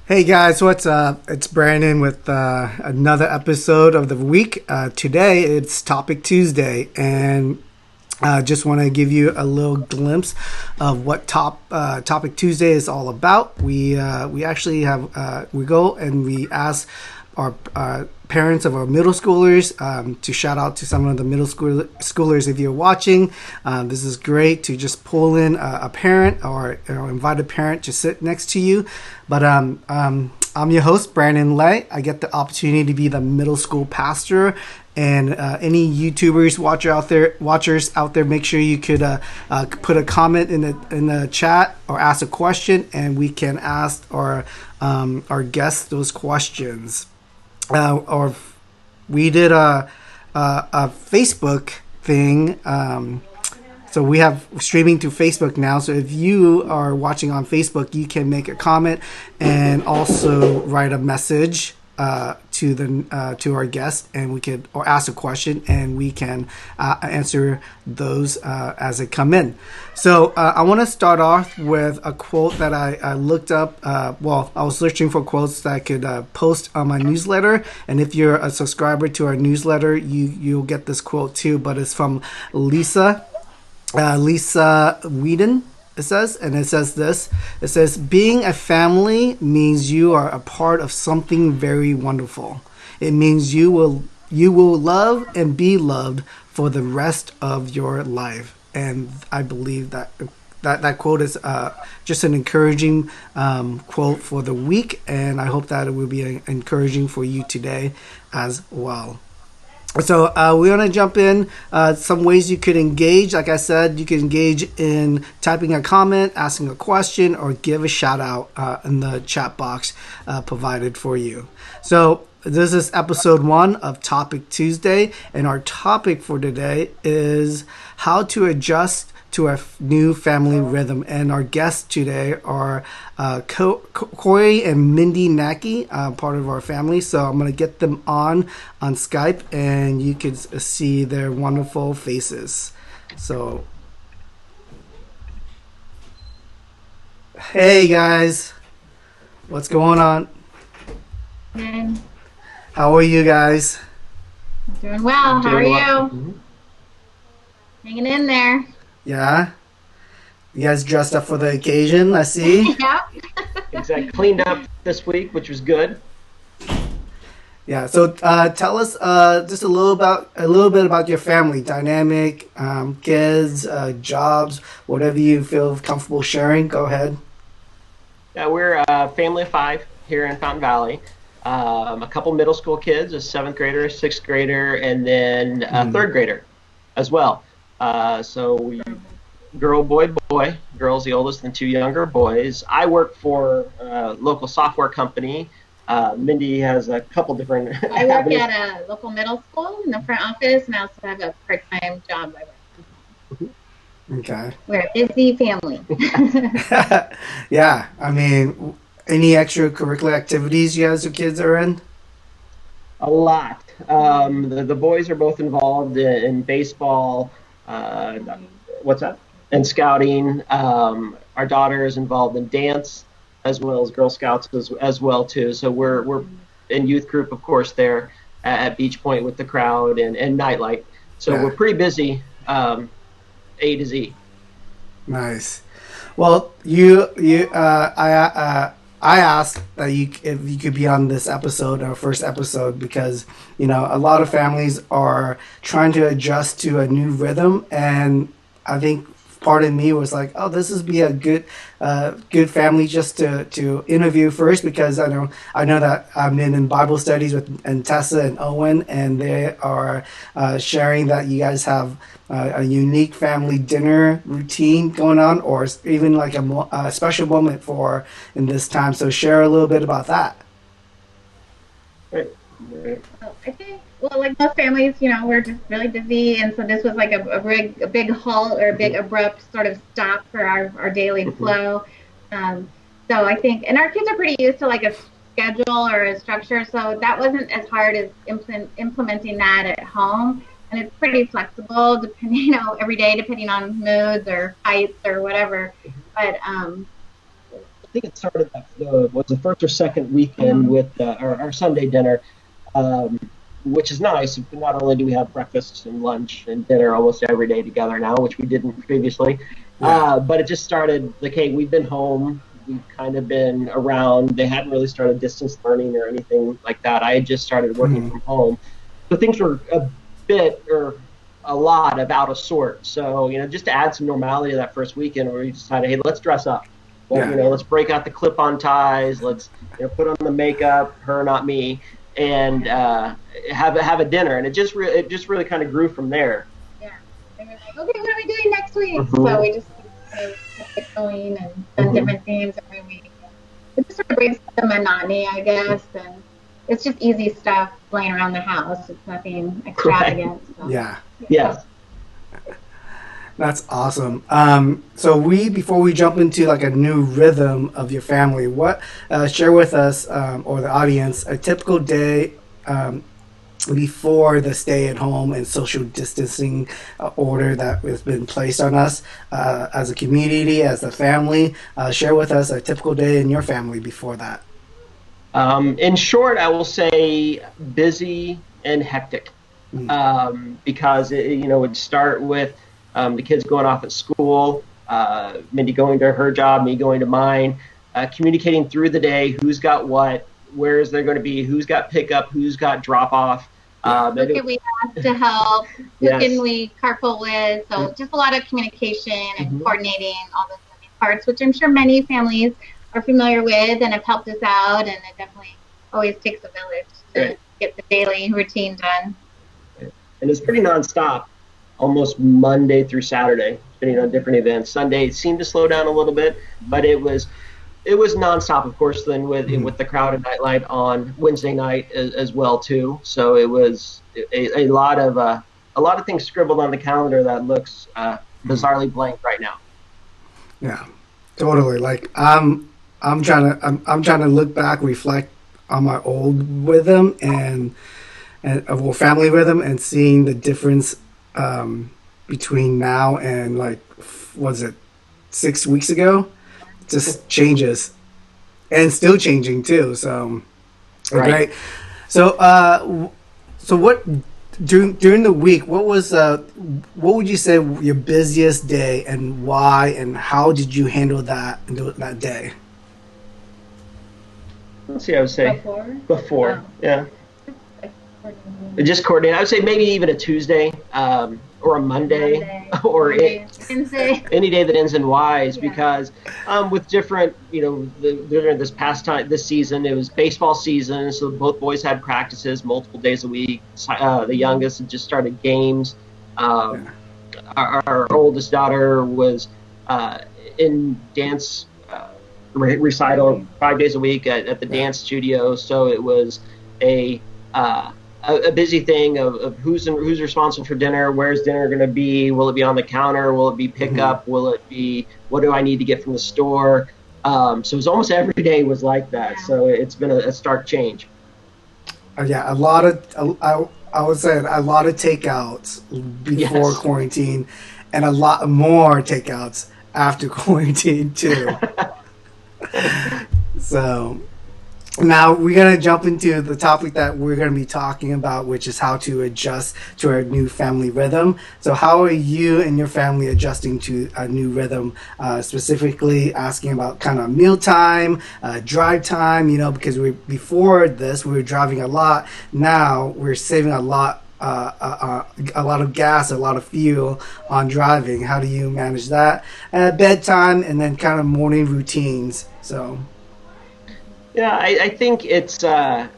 Hey guys, what's up? It's Brandon with another episode of the week. Today it's Topic Tuesday, and just want to give you a little glimpse of what Topic Tuesday is all about. We actually have we go and we ask our parents of our middle schoolers to shout out to some of the schoolers if you're watching. This is great to just pull in a parent or invite a parent to sit next to you. But I'm your host, Brandon Lay. I get the opportunity to be the middle school pastor. And any YouTubers watchers out there, make sure you could put a comment in the chat or ask a question, and we can ask our guests those questions. Or we did a Facebook thing. So we have streaming to Facebook now. So if you are watching on Facebook, you can make a comment and also write a message to our guest, and we could or ask a question, and we can answer those as they come in. So I want to start off with a quote that I looked up. I was searching for quotes that I could post on my newsletter, and if you're a subscriber to our newsletter, you'll get this quote too. But it's from Lisa Whedon. It says this. It says, being a family means you are a part of something very wonderful. It means you will love and be loved for the rest of your life. And I believe that quote is just an encouraging quote for the week, and I hope that it will be encouraging for you today as well. So we want to jump in some ways you could engage. Like I said, you can engage in typing a comment, asking a question, or give a shout out in the chat box provided for you. So this is episode 1 of Topic Tuesday, and our topic for today is how to adjust to a new family rhythm. And our guests today are Cory and Mindy Nacke, part of our family. So I'm going to get them on Skype, and you can see their wonderful faces. So, hey guys, what's going on? Good. How are you guys? Doing well. How are you? Mm-hmm. Hanging in there. Yeah? You guys dressed up for the occasion, I see. Yeah. Exactly. Cleaned up this week, which was good. Yeah. So tell us just a little bit about your family dynamic, kids, jobs, whatever you feel comfortable sharing. Go ahead. Yeah, we're a family of 5 here in Fountain Valley. A couple middle school kids, a 7th grader, a 6th grader, and then a 3rd grader as well. So we girl, boy. Girl's the oldest and 2 younger boys. I work for a local software company. Mindy has a couple different I work at a local middle school in the front office, and I also have a part-time job I work. Okay. We're a busy family. Yeah. I mean, any extracurricular activities you guys or kids are in? A lot. The boys are both involved in baseball. What's that? And scouting. Our daughter is involved in dance as well as Girl Scouts as well too. So we're in youth group, of course, there at Beachpoint with the crowd and nightlight. So yeah. We're pretty busy, A to Z. Nice. Well, I asked that if you could be on this episode, our first episode, because a lot of families are trying to adjust to a new rhythm, and I think part of me was like, oh, this would be a good family just to interview first, because I know that I've been in Bible studies with Tessa and Owen, and they are sharing that you guys have a unique family dinner routine going on, or even like a special moment for in this time. So share a little bit about that. Right. I think, well, like most families, we're just really busy, and so this was like a big halt or a big abrupt sort of stop for our daily flow. So I think, and our kids are pretty used to like a schedule or a structure, so that wasn't as hard as implementing that at home. And it's pretty flexible, depending, every day, depending on moods or heights or whatever. But think it started was the first or second weekend with our Sunday dinner, um, which is nice. Not only do we have breakfast and lunch and dinner almost every day together now, which we didn't previously, but it just started like, hey, we've been home. We've kind of been around. They hadn't really started distance learning or anything like that. I had just started working from home. So things were a lot of out of sort. So, just to add some normality to that first weekend where we decided, hey, let's dress up. Well, let's break out the clip-on ties. Let's put on the makeup, her, not me, and have a dinner. And it just really kind of grew from there. Yeah. And we're like, okay, what are we doing next week? So we just kept it going and done different themes every week. It just sort of brings the monotony, I guess, and it's just easy stuff laying around the house. It's nothing extravagant. So. Yeah. Yes. That's awesome. So before we jump into like a new rhythm of your family, share with us or the audience a typical day before the stay-at-home and social distancing order that has been placed on us as a community, as a family. Share with us a typical day in your family before that. In short, I will say busy and hectic, because it would start with the kids going off at school, Mindy going to her job, me going to mine, communicating through the day, who's got what, where is there going to be, who's got pickup, who's got drop off. Who can we ask to help? Who can we carpool with? So just a lot of communication and coordinating all those moving parts, which I'm sure many families are familiar with and have helped us out. And it definitely always takes a village to get the daily routine done. And it's pretty nonstop, almost Monday through Saturday, depending on different events. Sunday it seemed to slow down a little bit, but it was nonstop, of course, then with the crowded nightlight on Wednesday night as well too. So it was a lot of things scribbled on the calendar that looks bizarrely blank right now. Yeah, totally. Like I'm trying to look back, reflect on my old rhythm and family rhythm, and seeing the difference between now and like, was it 6 weeks ago? Just changes, and still changing too. So great. So what during the week? What would you say your busiest day, and why, and how did you handle that day? Let's see. I would say before. Yeah. Just coordinate. I would say maybe even a Tuesday or a Monday or any day that ends in Y's, because with different, during this season, it was baseball season, so both boys had practices multiple days a week. The youngest had just started games. Our oldest daughter was in dance recital 5 days a week at the dance studio, so it was a busy thing of who's responsible for dinner, where's dinner going to be, will it be on the counter, will it be pickup, will it be, what do I need to get from the store? So it was almost every day was like that. So it's been a stark change. A lot of I would say a lot of takeouts before quarantine, and a lot more takeouts after quarantine too. So now we're going to jump into the topic that we're going to be talking about, which is how to adjust to our new family rhythm. So how are you and your family adjusting to a new rhythm, specifically asking about kind of mealtime, drive time, because before this we were driving a lot. Now we're saving a lot of gas, a lot of fuel on driving. How do you manage that? Bedtime, and then kind of morning routines. So yeah, I think it's. I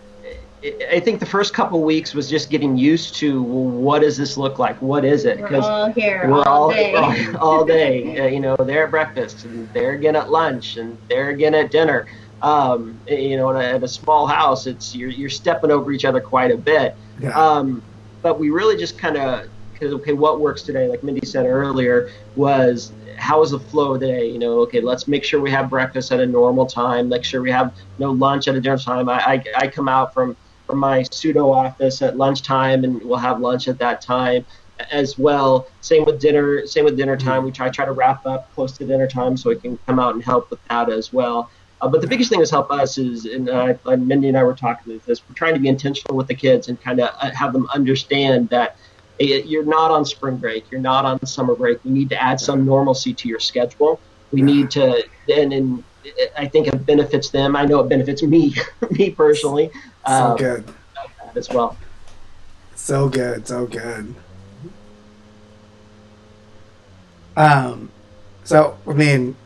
think the first couple of weeks was just getting used to, well, what does this look like? What is it? We're all here all day. All day. They're at breakfast, and they're again at lunch, and they're again at dinner. At a small house, it's you're stepping over each other quite a bit. Yeah. But we really just kind of, okay, what works today? Like Mindy said earlier, was how is the flow of the day? Okay, let's make sure we have breakfast at a normal time. Make sure we have lunch at a different time. I come out from my pseudo office at lunchtime, and we'll have lunch at that time as well. Same with dinner. Same with dinner time. We try to wrap up close to dinner time so we can come out and help with that as well. But the biggest thing that's helped us is, and Mindy and I were talking about this, we're trying to be intentional with the kids and kind of have them understand that you're not on spring break, you're not on summer break. We need to add some normalcy to your schedule. We need to, and I think it benefits them. I know it benefits me, me personally. So good. As well. So good, so good. So I mean,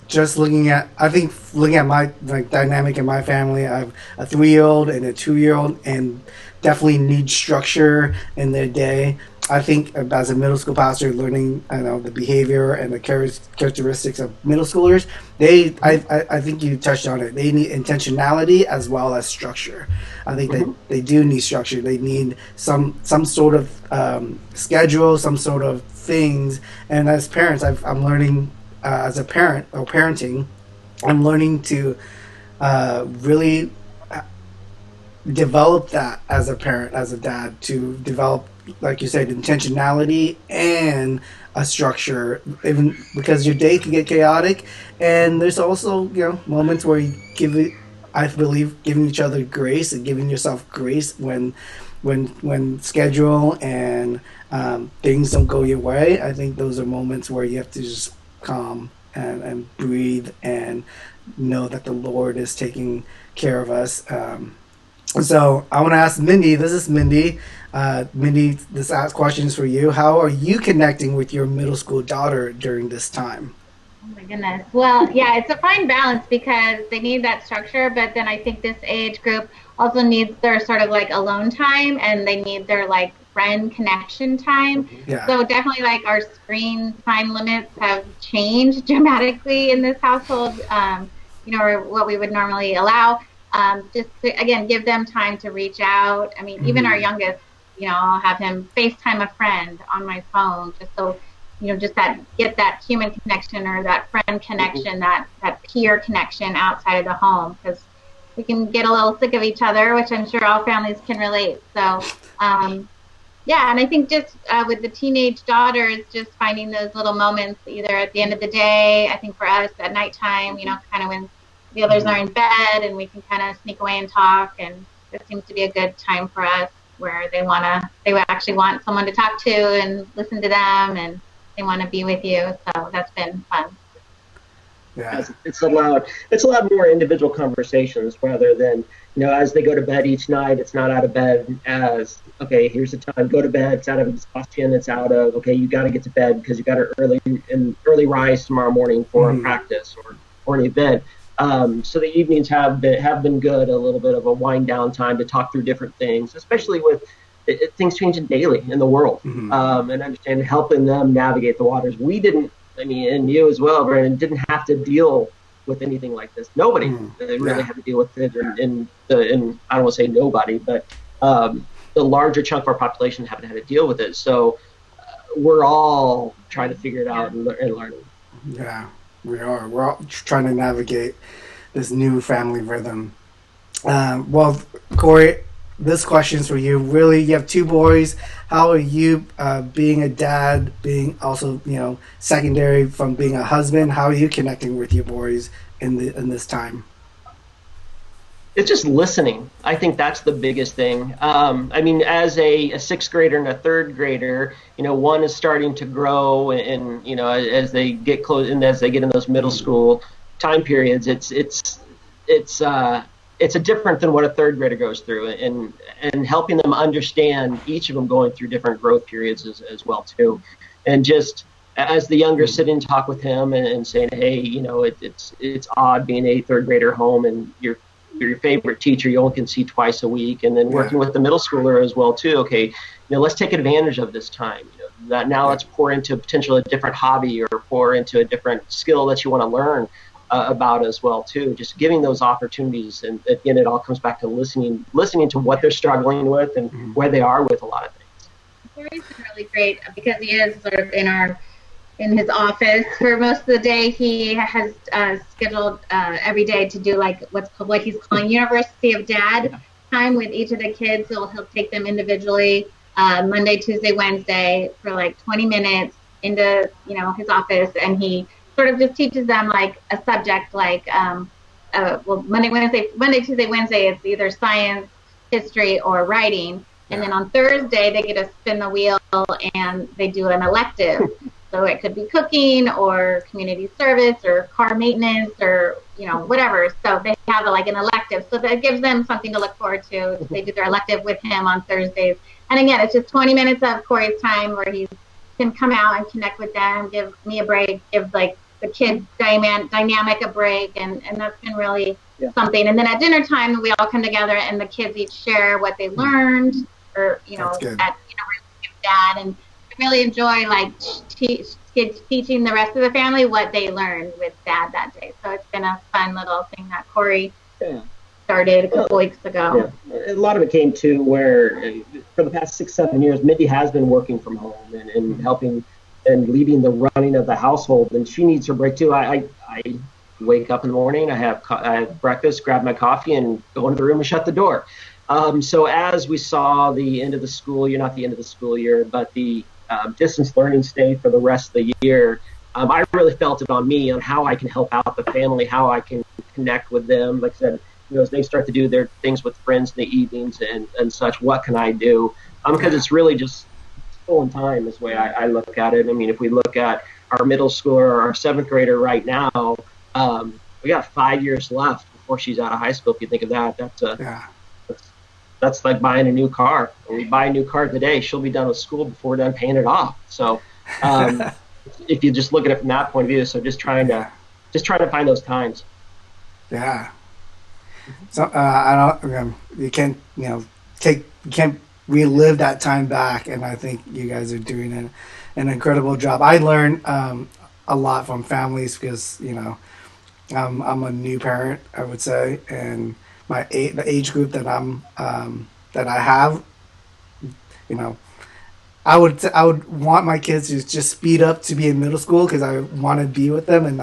just looking at, I think looking at my like dynamic in my family, I have a 3-year-old and a 2-year-old, and definitely need structure in their day. I think as a middle school pastor, learning the behavior and the characteristics of middle schoolers, I think you touched on it. They need intentionality as well as structure. I think they do need structure. They need some sort of schedule, some sort of things. And as parents, I'm learning as a parent or parenting, I'm learning to really develop that as a parent, as a dad, to develop, like you said, intentionality and a structure, even because your day can get chaotic. And there's also, moments where you I believe, giving each other grace and giving yourself grace when schedule and things don't go your way. I think those are moments where you have to just calm and breathe and know that the Lord is taking care of us. So I want to ask Mindy. This is Mindy. Mindy, this questions for you. How are you connecting with your middle school daughter during this time? Oh my goodness. Well, yeah, it's a fine balance because they need that structure, but then I think this age group also needs their sort of like alone time, and they need their like friend connection time. Yeah. So definitely like our screen time limits have changed dramatically in this household, or what we would normally allow. Just to, again, give them time to reach out. I mean, even our youngest, I'll have him FaceTime a friend on my phone just so, just get that human connection or that friend connection, that peer connection outside of the home, because we can get a little sick of each other, which I'm sure all families can relate. So, yeah, and I think just with the teenage daughters, just finding those little moments, either at the end of the day, I think for us at nighttime, kind of when the others are in bed and we can kind of sneak away and talk, and this seems to be a good time for us where they actually want someone to talk to and listen to them, and they want to be with you. So that's been fun. Yeah. It's allowed more individual conversations rather than, as they go to bed each night, it's not out of bed as, okay, here's the time, go to bed. It's out of exhaustion. It's out of, okay, you got to get to bed because you got to early rise tomorrow morning for a practice or an event. So the evenings have been good, a little bit of a wind down time to talk through different things, especially with things changing daily in the world, and understand helping them navigate the waters. We didn't, and you as well, Brandon, didn't have to deal with anything like this. Nobody really had to deal with it, and I don't want to say nobody, but the larger chunk of our population haven't had to deal with it. So we're all trying to figure it out and learning. Yeah. We are. We're all trying to navigate this new family rhythm. Well, Cory, this question's for you. Really, you have 2 boys. How are you being a dad, being also, secondary from being a husband? How are you connecting with your boys in this time? It's just listening. I think that's the biggest thing. As a 6th grader and a 3rd grader, one is starting to grow, and as they get close and as they get in those middle school time periods, it's a different than what a 3rd grader goes through, and helping them understand each of them going through different growth periods as well too, and just as the younger sit and talk with him and saying, hey, it's odd being a 3rd grader home and your favorite teacher you only can see twice a week, and then working with the middle schooler as well too. Okay, let's take advantage of this time. Let's pour into potentially a different hobby or pour into a different skill that you want to learn about as well too. Just giving those opportunities, and again, it all comes back to listening to what they're struggling with and where they are with a lot of things. Cory's been really great because he is sort of in his office for most of the day. He has scheduled every day to do like what he's calling University of Dad time with each of the kids. So he'll take them individually Monday, Tuesday, Wednesday for like 20 minutes into his office, and he sort of just teaches them like a subject like Monday, Tuesday, Wednesday, it's either science, history, or writing. And then on Thursday, they get to spin the wheel and they do an elective. So it could be cooking or community service or car maintenance or, whatever. So they have like an elective. So that gives them something to look forward to. They do their elective with him on Thursdays. And again, it's just 20 minutes of Cory's time where he can come out and connect with them, give me a break, give like the kids dynamic a break. And that's been really something. And then at dinner time, we all come together and the kids each share what they learned or, at dad. And I really enjoy like teaching the rest of the family what they learned with dad that day. So it's been a fun little thing that Cory started a couple weeks ago. Yeah. A lot of it came to where for the past 6-7 years, Mindy has been working from home and helping and leading the running of the household, and she needs her break too. I wake up in the morning, I have breakfast, grab my coffee, and go into the room and shut the door. So as we saw the end of the school year, not the end of the school year, but the distance learning stay for the rest of the year, I really felt it on me on how I can help out the family, how I can connect with them. Like I said, as they start to do their things with friends in the evenings and such, what can I do? Because it's really just full time is the way I look at it. I mean, if we look at our middle schooler or our 7th grader right now, we got 5 years left before she's out of high school. If you think of that, that's like buying a new car. When we buy a new car today, she'll be done with school before we're done paying it off. So if you just look at it from that point of view, so just trying to find those times. Yeah. So I don't. You can't. You can't relive that time back, and I think you guys are doing an incredible job. I learned a lot from families because I'm a new parent, I would say, and the age group that that I have, I would want my kids to just speed up to be in middle school because I want to be with them, and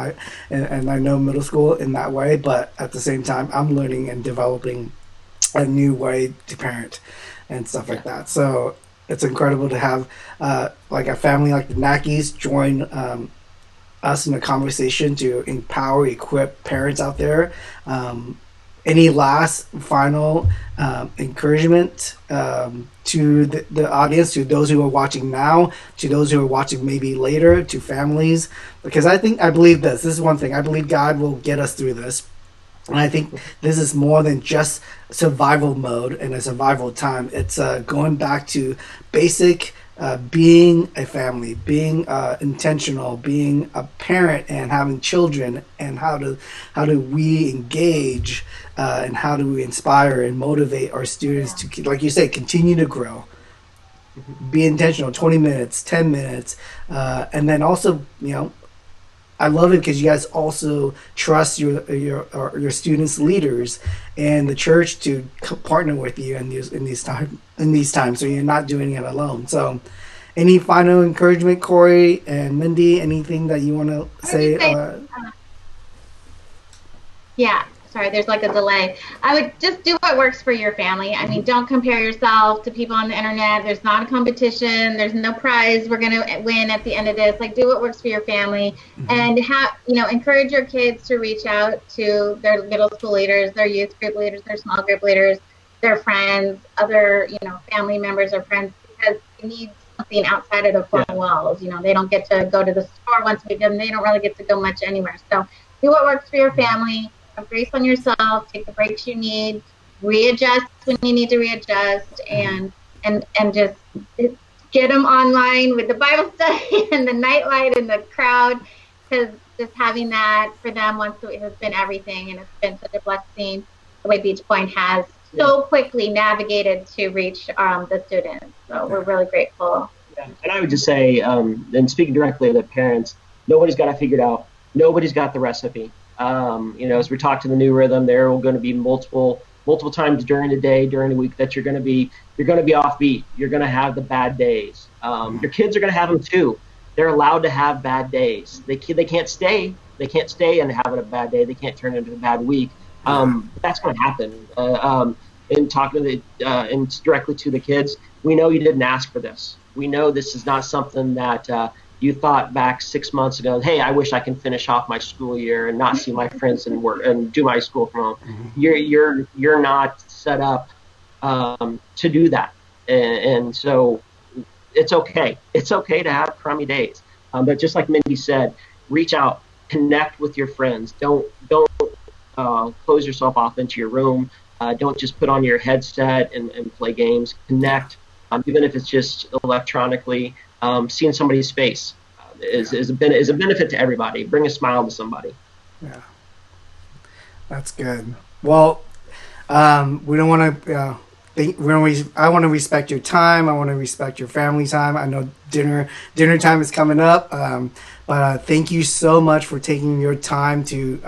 I know middle school in that way. But at the same time, I'm learning and developing a new way to parent and stuff like that. So it's incredible to have like a family like the Nackes join us in a conversation to empower, equip parents out there. Any last final encouragement to the audience, to those who are watching now, to those who are watching maybe later, to families? Because I believe this is one thing. I believe God will get us through this. And I think this is more than just survival mode and a survival time. It's going back to basic being a family, being intentional, being a parent, and having children, and how do we engage and how do we inspire and motivate our students to, like you say, continue to grow, be intentional. 20 minutes, 10 minutes, and then also I love it because you guys also trust your students' leaders and the church to partner with you in these times. So you're not doing it alone. So, any final encouragement, Cory and Mindy? Anything that you want to say? Yeah. Sorry, there's like a delay. I would just do what works for your family. I mean, don't compare yourself to people on the internet. There's not a competition. There's no prize we're going to win at the end of this. Like, do what works for your family, and encourage your kids to reach out to their middle school leaders, their youth group leaders, their small group leaders, their friends, other, family members or friends, because they need something outside of the four walls. They don't get to go to the store once a week, and they don't really get to go much anywhere. So do what works for your family. Have grace on yourself, take the breaks you need, readjust when you need to readjust, and just get them online with the Bible study and the nightlight and the crowd, because just having that for them once a week has been everything, and it's been such a blessing the way Beachpoint has so quickly navigated to reach the students. So we're really grateful. Yeah. And I would just say, and speaking directly to the parents, nobody's got it figured out. Nobody's got the recipe. As we talk to the new rhythm, there are going to be multiple times during the day, during the week that you're going to be offbeat. You're going to have the bad days. Your kids are going to have them too. They're allowed to have bad days. They can't stay and having a bad day. They can't turn it into a bad week. That's going to happen. And talking and directly to the kids, we know you didn't ask for this. We know this is not something that you thought back 6 months ago, hey, I wish I can finish off my school year and not see my friends and work and do my school from home. You're not set up to do that, and so it's okay. It's okay to have crummy days, but just like Mindy said, reach out, connect with your friends. Don't close yourself off into your room. Don't just put on your headset and play games. Connect, even if it's just electronically. Seeing somebody's face is a benefit to everybody. Bring a smile to somebody. Yeah, that's good. Well, we don't want to. I want to respect your time. I want to respect your family time. I know dinner time is coming up, but thank you so much for taking your time to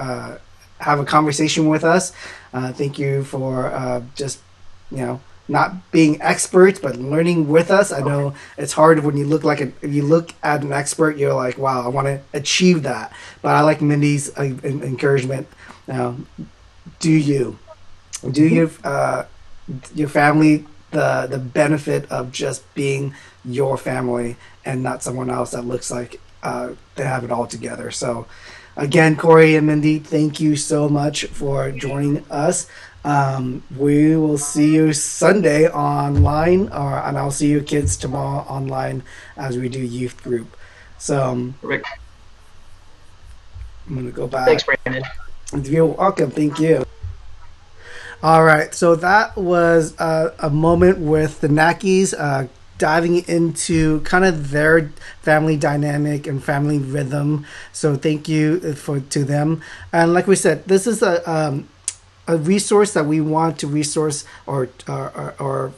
have a conversation with us. Thank you for just not being experts, but learning with us. I know it's hard when you look if you look at an expert, you're like, wow, I want to achieve that. But I like Mindy's encouragement. Do you? Do your family the benefit of just being your family and not someone else that looks like they have it all together. So again, Cory and Mindy, thank you so much for joining us. We will see you Sunday online, and I'll see you kids tomorrow online as we do youth group. So Rick, I'm going to go back. thanks, Brandon. You're welcome. Thank you. All right, so that was a moment with the Nackes, diving into kind of their family dynamic and family rhythm. So thank you to them. And like we said, this is a resource that we want to resource or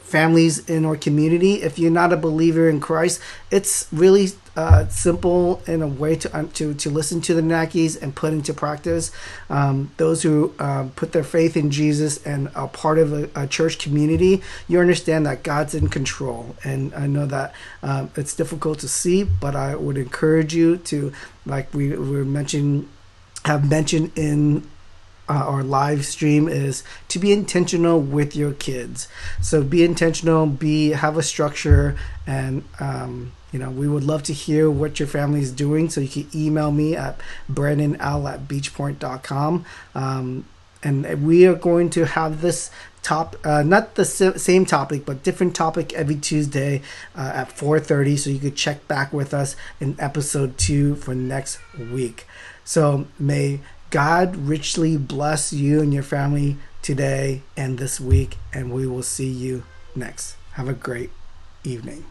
families in our community. If you're not a believer in Christ, it's really simple in a way to listen to the Nackes and put into practice. Those who put their faith in Jesus and are part of a church community, you understand that God's in control. And I know that it's difficult to see, but I would encourage you to, like have mentioned in our live stream, is to be intentional with your kids. So be intentional, have a structure, and we would love to hear what your family is doing. So you can email me at brandonl@beachpoint.com. And we are going to have this not the same topic, but different topic every Tuesday at 4:30. So you could check back with us in episode 2 for next week. So may God richly bless you and your family today and this week, and we will see you next. Have a great evening.